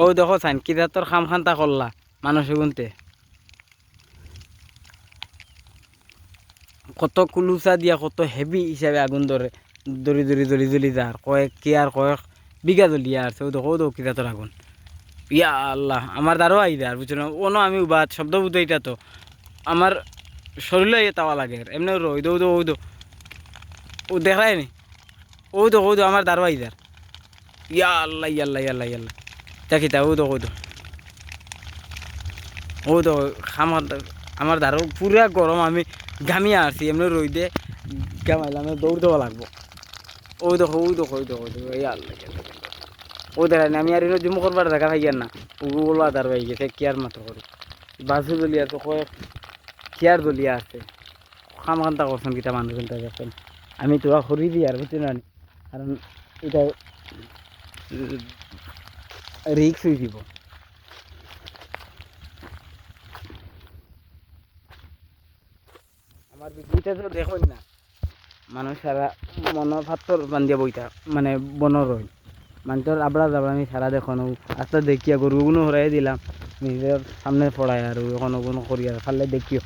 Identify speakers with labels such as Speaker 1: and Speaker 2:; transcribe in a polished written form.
Speaker 1: ও দেখো চাইন কিতা তোর খাম খান্তা করলা মানুষে গুনতে কত কুলুচা দিয়া কত হেভি হিসাবে আগুন ধরে দড়ি দড়ি দড়ি জ্বলি যার কয়েক কি আর কয়েক বিঘা জ্বলিয়া আছে ও দেখো কিতা তোর আগুন ইয়া আল্লাহ আমার দ্বারও আই আর বুঝছো না ও আমি উবাদ শব্দ বুঝো এটা তো আমার শরীরে তাওয়া লাগে এমনি রই দৌ দৌ দৌ ও দেখায় নি ও দো আমার দ্বারও আই যার ইয়া আল্লাহ ইয়াল্লাহ ইয়াল্লাহ ইয়াল্লাহ দেখি তা ও তো খামার আমার দ্বারও পুরা গরম আমি ঘামিয়ে আসছি এমনি রই দে ঘামাইলাম দৌড় দেওয়া লাগবো এই আল্লাহ ও দেখায় না আমি আর এনে জুমু করবার দেখা পাই না ওগুলো আদার পাই গেছে কি আর মাত্র করি বাসু দলিয়া তো কয়েক কি আর দলিয়া আছে খাম খান্তা করছেন কিতা মানুষ চিন্তা দেখছেন আমি তোরা করি দিই আর বুঝছি না কারণ এটা রিক্স হয়ে দিব আমার বিক্রিটা তো দেখুন না মানুষ সারা মনের পাত্তর বান্ধিয়া বইতা মানে বনর রই মানুষের আবড়া জাবড়ানি সারা দেখুন আস্তে দেখিয়া গরুগুলো হরাই দিলাম নিজের সামনে পড়ায় আর এখন ওগুলো করি আর ফাললে দেখিও